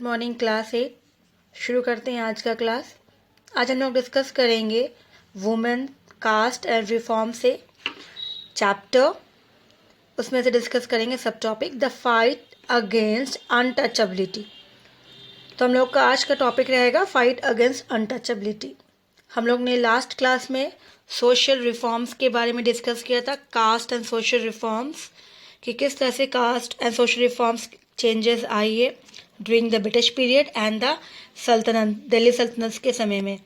Morning class 8 शुरू करते हैं आज का क्लास। आज हम लोग डिस्कस करेंगे वुमेन कास्ट एंड रिफॉर्म से चैप्टर, उसमें से डिस्कस करेंगे सब topic the fight against untouchability. तो हम लोग का आज का टॉपिक रहेगा फाइट अगेंस्ट अनटचेबिलिटी। हम लोग ने लास्ट क्लास में सोशल रिफॉर्म्स के बारे में डिस्कस किया था, कास्ट एंड सोशल रिफॉर्म्स, कि किस तरह से caste and social reforms changes आई है during the British period and the सल्तनत, दिल्ली सल्तनत के समय में।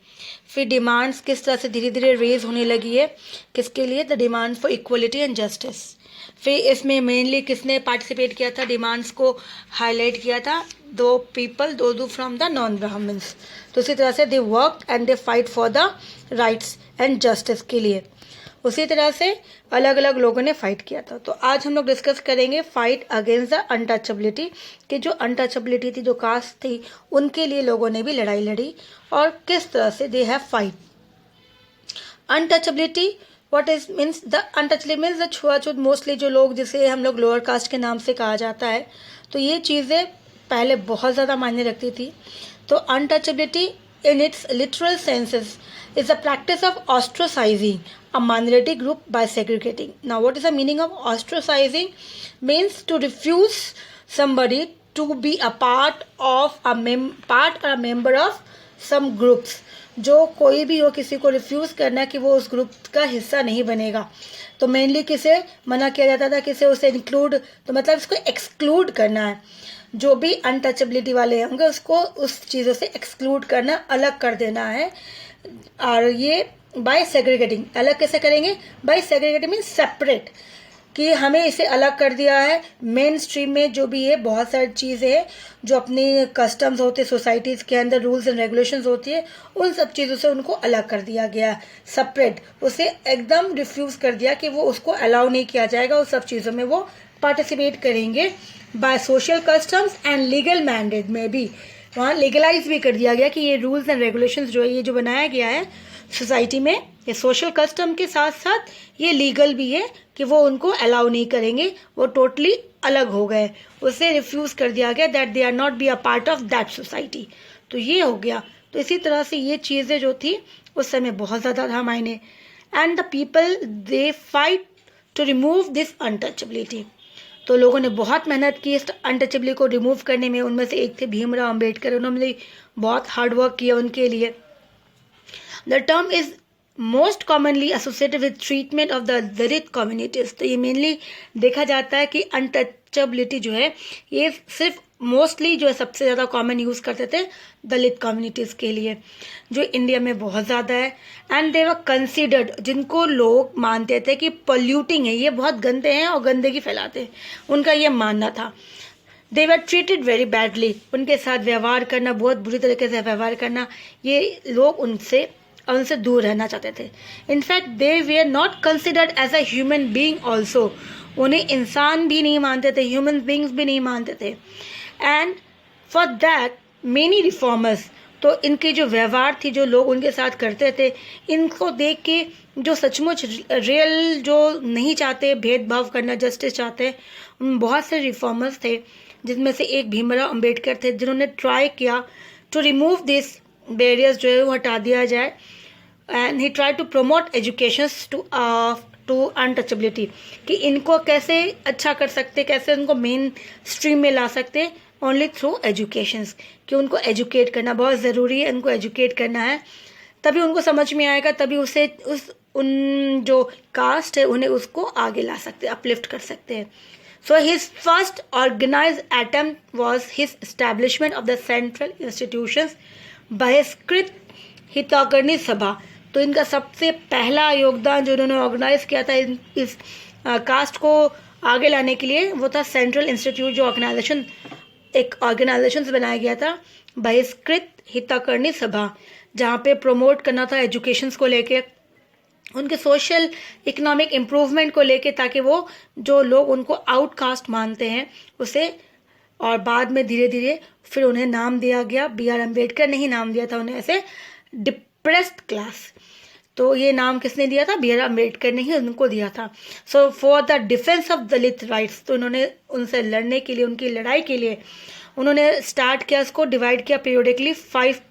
फिर डिमांड्स किस तरह से धीरे धीरे रेज होने लगी है, किसके लिए, the demand for equality and justice. फिर इसमें मेनली किसने पार्टिसिपेट किया था, डिमांड्स को हाईलाइट किया था, दो पीपल, दो फ्रॉम द नॉन ब्राह्मण्स। तो उसी तरह से they work and they fight for the rights and justice के लिए। उसी तरह से अलग अलग लोगों ने फाइट किया था। तो आज हम लोग डिस्कस करेंगे फाइट अगेंस्ट द अनटचेबिलिटी, कि जो अनटचेबिलिटी थी, जो कास्ट थी, उनके लिए लोगों ने भी लड़ाई लड़ी और किस तरह से they have fight. Untouchability what is means, the untouchability means the छुआछूत, मोस्टली जो लोग, जिसे हम लोग लोअर कास्ट के नाम से कहा जाता है। तो ये चीज़ें पहले बहुत ज़्यादा मायने रखती थी। तो untouchability in its literal senses is the practice of ostracizing a minority group by segregating. Now what is the meaning of ostracizing? Means to refuse somebody to be a part of a member of some groups. जो कोई भी हो, किसी को refuse करना कि वो उस ग्रुप का हिस्सा नहीं बनेगा। तो मेनली किसे मना किया जाता था, किसे उसे इंक्लूड, तो मतलब इसको एक्सक्लूड करना है। जो भी अनटचेबिलिटी वाले होंगे उसको उस चीज़ों से एक्सक्लूड करना, अलग कर देना है। और ये बाय सेग्रीगेटिंग, अलग कैसे करेंगे, बाय सेग्रीगेटिंग मीन सेपरेट, कि हमें इसे अलग कर दिया है। मेन स्ट्रीम में जो भी है, बहुत सारी चीज़ें हैं जो अपनी कस्टम्स होते हैं, सोसाइटीज़ के अंदर रूल्स एंड रेगुलेशंस होती है, उन सब चीज़ों से उनको अलग कर दिया गया, सेपरेट, उसे एकदम रिफ्यूज़ कर दिया कि वो उसको अलाउ नहीं किया जाएगा, उस सब चीज़ों में वो पार्टिसिपेट करेंगे। By social customs and legal mandate में भी वहाँ लीगलाइज भी कर दिया गया कि ये रूल्स एंड रेगुलेशंस जो है, ये जो बनाया गया है सोसाइटी में, ये सोशल कस्टम के साथ साथ ये लीगल भी है कि वो उनको अलाउ नहीं करेंगे, वो टोटली अलग हो गए, उसे रिफ्यूज़ कर दिया गया that they are not be a part of that society. तो ये हो गया। तो इसी तरह से ये चीज़ें जो थी उस समय बहुत ज़्यादा था मायने। And the people they fight to remove this untouchability. तो लोगों ने बहुत मेहनत की इस अनटचेबिलिटी को रिमूव करने में। उनमें से एक थे भीमराव अंबेडकर, उन्होंने बहुत हार्ड वर्क किया उनके लिए। The term is most commonly associated with treatment of the Dalit communities. तो ये मेनली देखा जाता है कि अनटचेबिलिटी जो है ये सिर्फ मोस्टली जो है सबसे ज़्यादा कॉमन यूज़ करते थे दलित कम्युनिटीज़ के लिए, जो इंडिया में बहुत ज़्यादा है। एंड दे वर कंसिडर्ड, जिनको लोग मानते थे कि पोल्यूटिंग है, ये बहुत गंदे हैं और गंदगी फैलाते हैं, उनका ये मानना था। दे वर ट्रीटेड वेरी बैडली, उनके साथ व्यवहार करना, बहुत बुरी तरीके से व्यवहार करना, ये लोग उनसे दूर रहना चाहते थे। In fact they were are not considered as a human being also, उन्हें इंसान भी नहीं मानते थे, ह्यूमन बींग्स भी नहीं मानते थे। And for that many reformers, तो इनकी जो व्यवहार थी, जो लोग उनके साथ करते थे, इनको देख के जो सचमुच रियल, जो नहीं चाहते भेदभाव करना, जस्टिस चाहते, बहुत से रिफॉर्मर्स थे, जिसमें से एक भीमराव अंबेडकर थे, जिन्होंने ट्राई किया टू रिमूव दिस बैरियर्स, जो है वो हटा दिया जाए। And he try to promote education to untouchability, कि इनको कैसे अच्छा कर सकते, कैसे उनको मेन स्ट्रीम में ला सकते, ओनली थ्रू एजुकेशंस, कि उनको एजुकेट करना बहुत ज़रूरी है, उनको एजुकेट करना है, तभी उनको समझ में आएगा, तभी उन जो कास्ट है उन्हें उसको आगे ला सकते, अपलिफ्ट कर सकते हैं। So his first organize attempt was his establishment of the central institutions Bahishkrit Hitgrahi सभा। तो इनका सबसे पहला योगदान जो उन्होंने ऑर्गेनाइज किया था इस कास्ट को आगे लाने के लिए, वो था सेंट्रल इंस्टीट्यूट, जो एक ऑर्गेनाइजेशन बनाया गया था, बहिष्कृत हितग्राही सभा, जहाँ पे प्रमोट करना था एजुकेशंस को लेके, उनके सोशल इकोनॉमिक इम्प्रूवमेंट को लेके, ताकि वो जो लोग उनको आउटकास्ट मानते हैं उसे, और बाद में धीरे धीरे फिर उन्हें नाम दिया गया, B.R. अम्बेडकर ने ही नाम दिया था उन्हें ऐसे, डिप्रेस्ड क्लास। तो ये नाम किसने दिया था, B.R. अम्बेडकर ने ही उनको दिया था। So for the defence of Dalit rights, तो उन्होंने उनसे लड़ने के लिए, उनकी लड़ाई के लिए उन्होंने स्टार्ट किया, इसको डिवाइड किया पीरियोडिकली 5,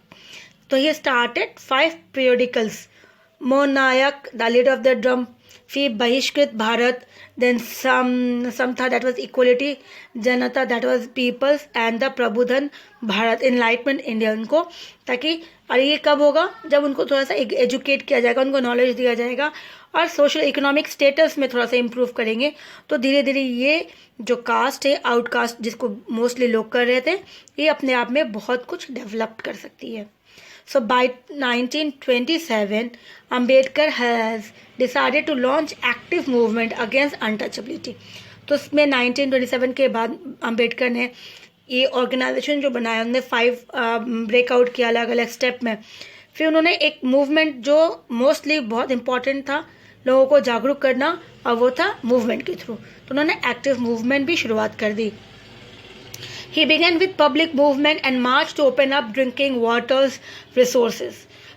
तो he started 5 periodicals. Mooknayak the leader of the ड्रम, फिर Bahishkrit Bharat, then Samata that was equality, Janata that was peoples, and the Prabuddha Bharat, enlightenment India, उनको ताकि, और ये कब होगा, जब उनको थोड़ा सा एजुकेट किया जाएगा, उनको नॉलेज दिया जाएगा और सोशल इकोनॉमिक स्टेटस में थोड़ा सा इम्प्रूव करेंगे, तो धीरे धीरे ये जो कास्ट है, आउटकास्ट जिसको मोस्टली लोग कर रहे थे, ये अपने आप में बहुत कुछ डेवलप कर सकती है. So by 1927, Ambedkar has decided to launch active movement against untouchability. तो उसमें 1927 के बाद अम्बेडकर ने ये ऑर्गेनाइजेशन जो बनाया, उन्होंने 5 ब्रेकआउट किया अलग अलग स्टेप में. फिर उन्होंने एक मूवमेंट जो मोस्टली बहुत इंपॉर्टेंट था लोगों को जागरूक करना, और वो था मूवमेंट के थ्रू, तो उन्होंने एक्टिव मूवमेंट भी शुरुआत कर दी. He began with public movement and marched to open up drinking water's resources.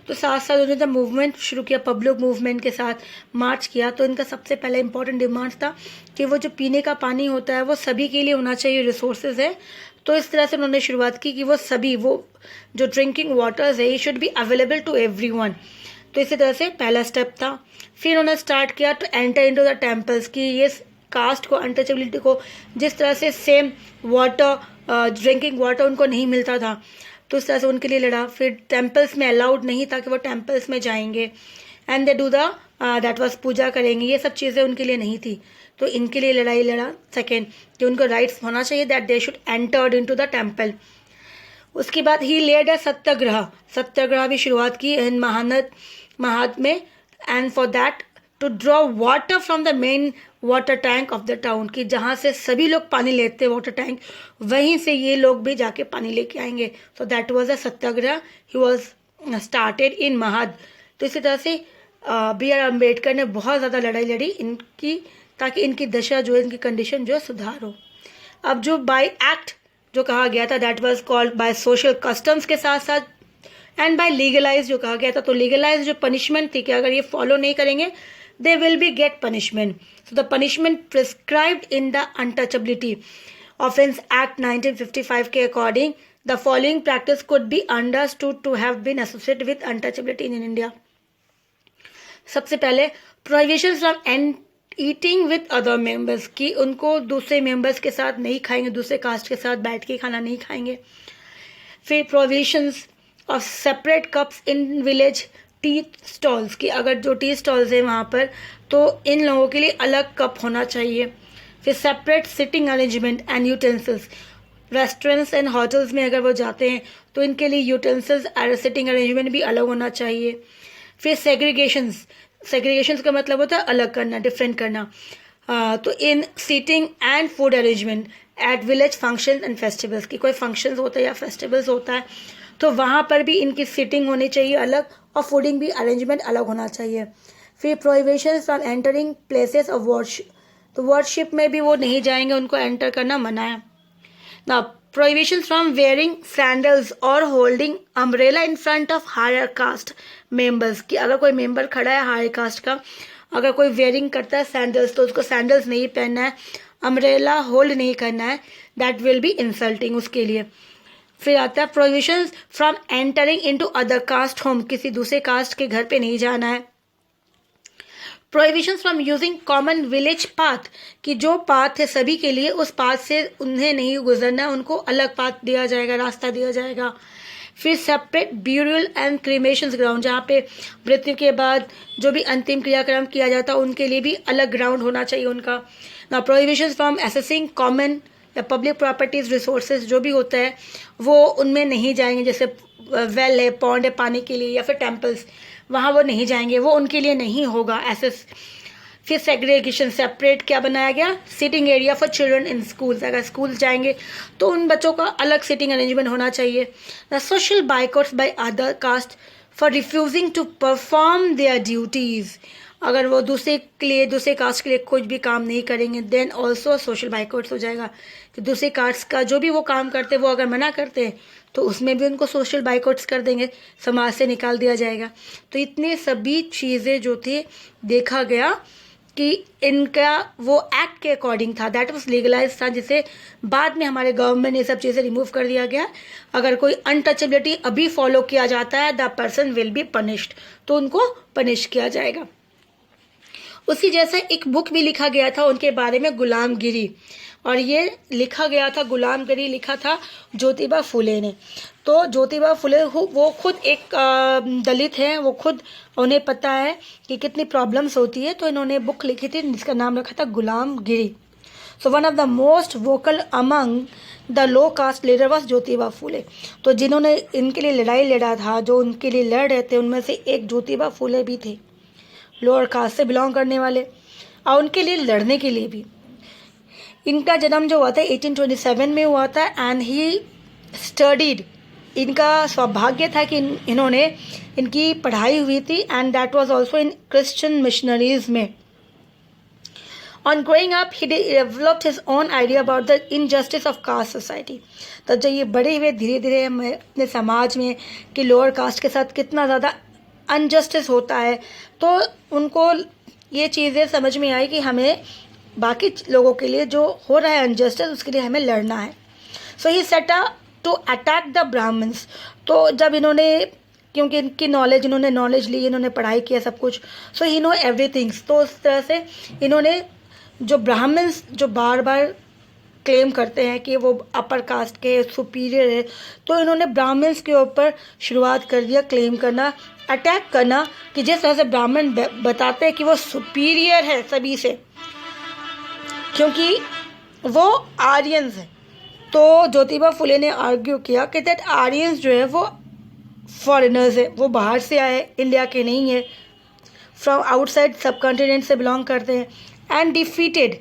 तो साथ साथ उन्होंने जब मूवमेंट शुरू किया, पब्लिक मूवमेंट के साथ मार्च किया, तो इनका सबसे पहले इंपॉर्टेंट डिमांड था कि वो जो पीने का पानी होता है वो सभी के लिए होना चाहिए, रिसोर्सेज है. तो इस तरह से उन्होंने शुरुआत की कि वो सभी, वो जो ड्रिंकिंग वाटर्स है, ये should be available to everyone. तो इसी तरह से पहला स्टेप था. फिर उन्होंने स्टार्ट किया to enter into the temples, कि ये कास्ट को, अनटचेबिलिटी को, जिस तरह से सेम वाटर, ड्रिंकिंग वाटर उनको नहीं मिलता था, तो उस तरह से उनके लिए लड़ा. फिर टेम्पल्स में अलाउड नहीं था कि वो टेम्पल्स में जाएंगे, and they do the that was पूजा करेंगे, ये सब चीज़ें उनके लिए नहीं थी, तो इनके लिए लड़ाई लड़ा. सेकेंड, कि उनको राइट्स होना चाहिए that they should entered into the temple. उसके बाद ही लेड अ सत्याग्रह भी शुरुआत की इन महाद में, and for that to draw water from the main water tank of the town, कि जहाँ से सभी लोग पानी लेते हैं वाटर टैंक, वहीं से ये लोग भी जाके पानी लेके आएंगे. So that was a satyagraha, he was started in Mahad. तो इसी तरह से B.R. अम्बेडकर ने बहुत ज़्यादा लड़ाई लड़ी इनकी, ताकि इनकी दशा जो है, इनकी कंडीशन जो है सुधार हो. अब जो बाय एक्ट जो कहा गया था, that was called by social customs के साथ साथ, एंड बाय लीगलाइज जो कहा गया था, तो लीगलाइज जो पनिशमेंट थी कि अगर ये फॉलो नहीं करेंगे they will be get punishment. So the punishment prescribed in the Untouchability Offence Act 1955 के according, the following practice could be understood to have been associated with untouchability in India. सबसे पहले prohibitions from eating with other members, कि उनको दूसरे members के साथ नहीं खाएंगे, दूसरे कास्ट के साथ बैठ के खाना नहीं खाएंगे. फिर prohibitions of separate cups in village tea stalls, की अगर जो टी स्टॉल्स है वहाँ पर, तो इन लोगों के लिए अलग कप होना चाहिए. फिर separate sitting arrangement and utensils, restaurants and hotels में अगर वो जाते हैं तो इनके लिए यूटेंसिल्स और सिटिंग अरेंजमेंट भी अलग होना चाहिए. फिर सेग्रीगेशंस का मतलब होता है अलग करना, डिफरेंट करना. तो in seating and food arrangement at village function and festivals, की कोई फंक्शंस होता है या फेस्टिवल्स होता है तो वहाँ पर भी इनकी सीटिंग होनी चाहिए अलग, और फूडिंग भी अरेंजमेंट अलग होना चाहिए. फिर prohibition from entering places of worship, तो वर्शिप में भी वो नहीं जाएंगे, उनको एंटर करना मना है. ना प्रोहिबिशन फ्रॉम वेयरिंग सैंडल्स और holding umbrella in front of higher caste members, कि अगर कोई मेंबर खड़ा है हायर कास्ट का, अगर कोई वेयरिंग करता है सैंडल्स, तो उसको सैंडल्स नहीं पहनना है, अम्ब्रेला होल्ड नहीं करना है, दैट विल बी इंसल्टिंग उसके लिए. फिर आता है prohibition from entering into other caste home, किसी दूसरे कास्ट के घर पे नहीं जाना है. Prohibition from using common village path, कि जो पाथ है सभी के लिए, उस पाथ से उन्हें नहीं गुजरना, उनको अलग पाथ दिया जाएगा, रास्ता दिया जाएगा. फिर separate burial and cremation ground, जहाँ पे मृत्यु के बाद जो भी अंतिम क्रियाक्रम किया जाता है उनके लिए भी अलग ग्राउंड होना चाहिए उनका. ना प्रोहिबिशन फ्रॉम एसेसिंग कॉमन या पब्लिक प्रॉपर्टीज रिसोर्सेज जो भी होता है वो उनमें नहीं जाएंगे, जैसे वेल है, पॉन्ड है पानी के लिए, या फिर टेम्पल्स, वहाँ वो नहीं जाएंगे, वो उनके लिए नहीं होगा ऐसे. फिर सेग्रीगेशन, सेपरेट क्या बनाया गया, sitting area for children in schools, अगर स्कूल जाएंगे तो उन बच्चों का अलग सिटिंग अरेंजमेंट होना चाहिए. The social boycotts by other caste for refusing to perform their duties, अगर वो दूसरे के लिए, दूसरे कास्ट के लिए कुछ भी काम नहीं करेंगे, देन ऑल्सो सोशल बाइकआउट्स हो जाएगा. कि दूसरे कास्ट का जो भी वो काम करते हैं वो अगर मना करते हैं तो उसमें भी उनको सोशल बाइकआउट्स कर देंगे, समाज से निकाल दिया जाएगा. तो इतने सभी चीज़ें जो थी देखा गया कि इनका वो एक्ट के अकॉर्डिंग था, दैट वाज लीगलाइज था, जिसे बाद में हमारे गवर्नमेंट ने ये सब चीज़ें रिमूव कर दिया गया। अगर कोई अनटचेबिलिटी अभी फॉलो किया जाता है, the person will be punished, तो उनको पनिश किया जाएगा। उसी जैसा एक बुक भी लिखा गया था उनके बारे में, गुलामगिरी, और ये लिखा गया था, गुलामगिरी लिखा था ज्योतिबा फुले ने। तो ज्योतिबा फुले वो खुद एक दलित हैं, वो खुद, उन्हें पता है कि कितनी प्रॉब्लम्स होती है, तो इन्होंने बुक लिखी थी जिसका नाम रखा था Gulamgiri. So one of the most vocal among the low caste leader was Jyotiba Phule. तो जिन्होंने इनके लिए लड़ाई लड़ा था, जो उनके लिए लड़ रहे थे, उनमें से एक ज्योतिबा फुले भी थे, लोअर कास्ट से बिलोंग करने वाले, और उनके लिए लड़ने के लिए भी। इनका जन्म जो हुआ था 1827 में हुआ था, एंड ही स्टडीड, इनका सौभाग्य था कि इन्होंने, इनकी पढ़ाई हुई थी, and that was also in Christian missionaries में। On growing up he developed his own idea about the injustice of caste society. तो जब ये बड़े हुए धीरे धीरे अपने समाज में कि लोअर कास्ट के साथ कितना ज़्यादा अनजस्टिस होता है, तो उनको ये चीज़ें समझ में आई कि हमें बाकी लोगों के लिए जो हो रहा है अनजस्टिस, उसके लिए हमें लड़ना है। So he set to attack the brahmins. तो जब इन्होंने, क्योंकि इनकी नॉलेज, इन्होंने नॉलेज ली, इन्होंने पढ़ाई किया सब कुछ, सो ही नो एवरीथिंग्स, तो उस तरह से इन्होंने जो ब्राह्मण्स जो बार बार क्लेम करते हैं कि वो अपर कास्ट के सुपीरियर है, तो इन्होंने ब्राह्मण्स के ऊपर शुरुआत कर दिया क्लेम करना, अटैक करना, कि जिस तरह से ब्राह्मण बताते हैं कि वो सुपीरियर है सभी से, क्योंकि वो आर्यंस है। तो ज्योतिबा फुले ने आर्ग्यू किया कि दैट आर्यंस जो है वो फॉरेनर्स है, वो बाहर से आए, इंडिया के नहीं है, फ्रॉम आउटसाइड सब कॉन्टिनेंट से बिलोंग करते हैं, and defeated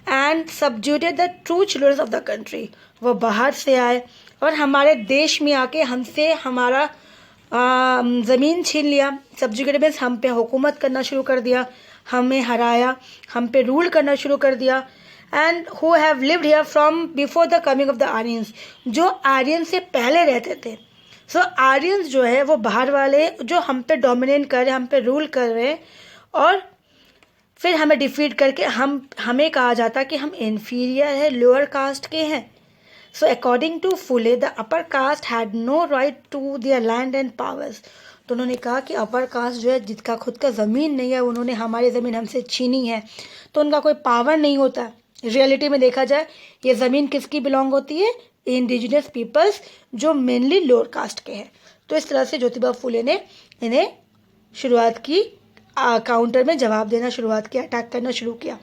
and subjugated the true children of the country. वो बाहर से आए और हमारे देश में आके हमसे हमारा ज़मीन छीन लिया, सबजुकेटेड मीन्स हम पे हुकूमत करना शुरू कर दिया, हमें हराया, हम पे रूल करना शुरू कर दिया, and who have lived here from before the coming of the Aryans, जो आर्यन से पहले रहते थे। सो आर्यंस जो है वो बाहर वाले जो हम पे डोमिनेट कर रहे हैं, हम पे रूल कर रहे हैं, और फिर हमें डिफीट करके हमें कहा जाता कि हम इन्फीरियर है, लोअर कास्ट के हैं। So according to Phule the upper caste had no right to their land and powers. तो उन्होंने कहा कि अपर कास्ट जो है, जिसका खुद का ज़मीन नहीं है, उन्होंने हमारी ज़मीन हमसे छीनी है, तो उनका कोई पावर नहीं होता। रियलिटी में देखा जाए, ये ज़मीन किसकी बिलोंग होती है? इंडिजिनस पीपल्स, जो मेनली लोअर कास्ट के हैं। तो इस तरह से ज्योतिबा फुले ने इन्हें शुरुआत की, काउंटर में जवाब देना शुरुआत किया, अटैक करना शुरू किया।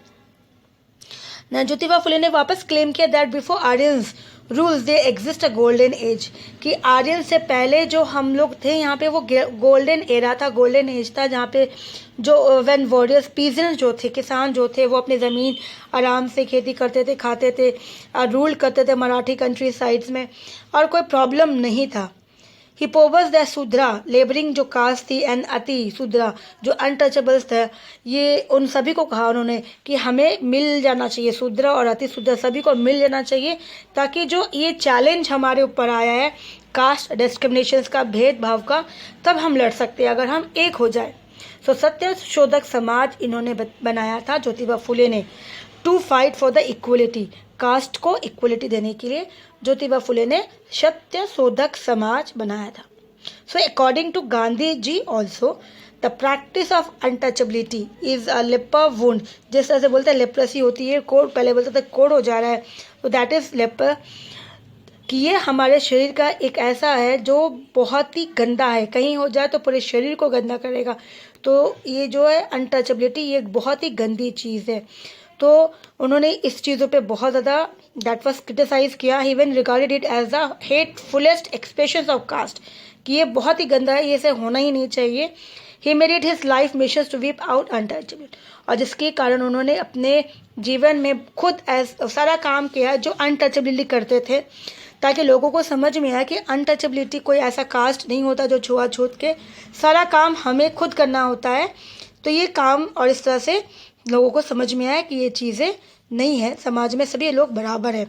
ना ज्योतिबा फुले ने वापस क्लेम किया that before Aryans rules they exist a golden age, कि आर्यन से पहले जो हम लोग थे यहाँ पे वो गोल्डन एरा था, गोल्डन एज था, जहाँ पे जो वेन वॉरियर्स पीजेंट्स जो थे, किसान जो थे, वो अपनी ज़मीन आराम से खेती करते थे, खाते थे, रूल करते थे मराठी कंट्री साइड्स में, और कोई प्रॉब्लम नहीं था। हिपोबस द शूद्रा लेबरिंग जो कास्ट थी, एंड अति शूद्रा जो अनटचेबल्स था, ये उन सभी को कहा उन्होंने कि हमें मिल जाना चाहिए, शूद्रा और अति शूद्रा सभी को मिल जाना चाहिए, ताकि जो ये चैलेंज हमारे ऊपर आया है कास्ट डिस्क्रिमिनेशन का, भेदभाव का, तब हम लड़ सकते हैं अगर हम एक हो जाए। सो सत्य शोधक समाज इन्होंने बनाया था ज्योतिबा फुले ने, to fight for the equality, caste को इक्वलिटी देने के लिए ज्योतिबा फुले ने सत्य शोधक समाज बनाया था। So according to Gandhi ji also the practice of untouchability is a leper wound, जिस तरह से बोलते हैं लेप्रेसी होती है, कोड पहले बोलते थे कोड हो जा रहा है, तो दैट इज लेपर, कि ये हमारे शरीर का एक ऐसा है जो बहुत ही गंदा है, कहीं हो जाए तो पूरे शरीर को गंदा करेगा। तो ये जो है अनटचेबिलिटी, ये एक बहुत ही गंदी चीज़ है। तो उन्होंने इस चीज़ों पे बहुत ज़्यादा दैट वाज क्रिटिसाइज किया, even regarded it as the hatefullest expression of caste, कि ये बहुत ही गंदा है, ये ऐसे होना ही नहीं चाहिए। He made it his life mission to weep out untouchability, और जिसके कारण उन्होंने अपने जीवन में खुद सारा काम किया जो अनटचेबिलिटी करते थे, ताकि लोगों को समझ में आए कि अनटचेबिलिटी कोई ऐसा कास्ट नहीं होता जो छुआछूत के, सारा काम हमें खुद करना होता है। तो ये काम, और इस तरह से लोगों को समझ में आया कि ये चीज़ें नहीं है, समाज में सभी लोग बराबर हैं,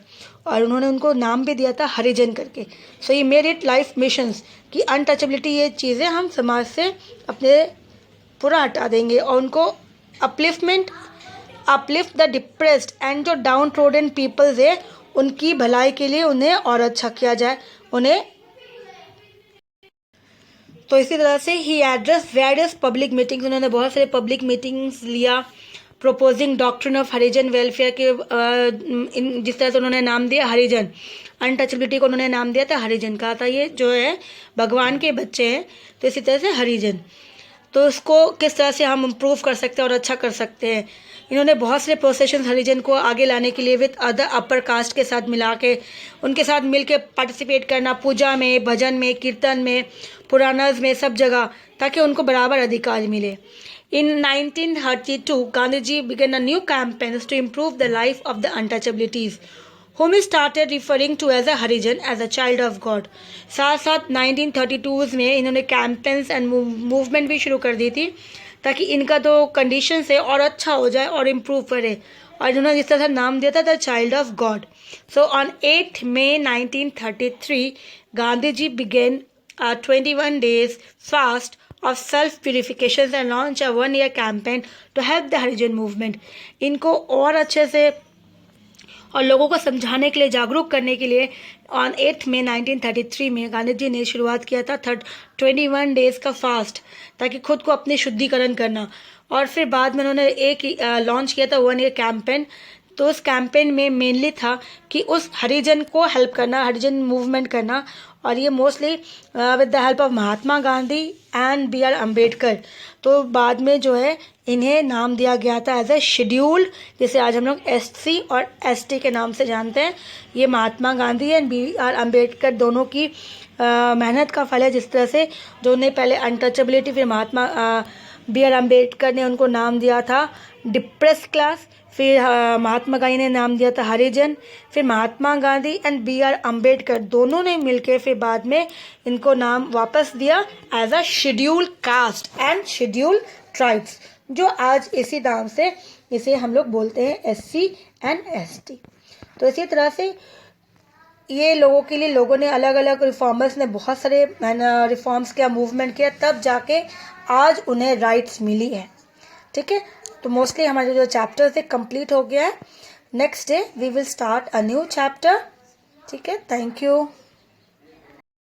और उन्होंने उनको नाम भी दिया था हरिजन करके। सो ये मेड इट लाइफ मिशंस, कि अनटचेबिलिटी ये चीज़ें हम समाज से अपने पूरा हटा देंगे, और उनको upliftment uplift the depressed and जो डाउन ट्रोडन पीपल्स है उनकी भलाई के लिए उन्हें और अच्छा किया जाए उन्हें। तो इसी तरह से ही एड्रेस वेरियस पब्लिक मीटिंग्स, उन्होंने बहुत सारे पब्लिक मीटिंग्स लिया। प्रोपोजिंग डॉक्ट्रिन ऑफ हरिजन वेलफेयर के जिस तरह से उन्होंने नाम दिया हरिजन, अनटचेबिलिटी को उन्होंने नाम दिया था हरिजन, कहा था ये जो है भगवान के बच्चे हैं, तो इसी तरह से हरिजन। तो उसको किस तरह से हम इम्प्रूव कर सकते हैं और अच्छा कर सकते हैं। इन्होंने बहुत सारे प्रोसेशन हरिजन को आगे लाने के लिए विद अदर अपर कास्ट के साथ मिला के उनके साथ मिल के पार्टिसिपेट करना, पूजा में, भजन में, कीर्तन में, पुराणास में, सब जगह, ताकि उनको बराबर अधिकार मिले। In 1932, Gandhiji began a new campaign to improve the life of the untouchabilities, whom he started referring to as a Harijan, as a child of God. साथ साथ 1932 में इन्होंने कैंपेन्स एंड मूवमेंट भी शुरू कर दी थी ताकि इनका तो कंडीशन है और अच्छा हो जाए और इम्प्रूव करे, और इन्होंने जिस तरह नाम दिया था the child of God. So on 8 May 1933, Gandhiji began a 21 days fast of self-purification and launch a 1-year campaign to help the Harijan movement. इनको और अच्छे से और लोगों को समझाने के लिए, जागरूक करने के लिए ऑन 8 May 1933 में गांधी जी ने शुरुआत किया था 21 डेज का फास्ट, ताकि खुद को अपने शुद्धिकरण करना। और फिर बाद में उन्होंने एक लॉन्च किया था 1-year कैंपेन। तो उस कैंपेन में मेनली था कि उस हरिजन को हेल्प करना, हरिजन मूवमेंट करना, और ये mostly with the help of Mahatma Gandhi and B.R. Ambedkar. तो बाद में जो है इन्हें नाम दिया गया था एज ए शेड्यूल, जिसे आज हम लोग SC और ST के नाम से जानते हैं। ये महात्मा गांधी एंड B.R. अम्बेडकर दोनों की मेहनत का फल है। जिस तरह से जो उन्हें पहले अनटचेबिलिटी, फिर महात्मा B.R. अम्बेडकर ने उनको नाम दिया था डिप्रेस क्लास, फिर महात्मा गांधी ने नाम दिया था हरिजन, फिर महात्मा गांधी एंड B.R. अम्बेडकर दोनों ने मिलकर फिर बाद में इनको नाम वापस दिया as a schedule caste and schedule tribes, जो आज इसी नाम से इसे हम लोग बोलते हैं SC एंड ST। तो इसी तरह से ये लोगों के लिए लोगों ने अलग अलग रिफॉर्मर्स ने बहुत सारे रिफॉर्म्स किया, मूवमेंट किया, तब जाके आज उन्हें राइट्स मिली है। ठीक है, तो मोस्टली हमारे जो चैप्टर्स है कंप्लीट हो गया है। Next day we will start a new chapter. ठीक है, थैंक यू।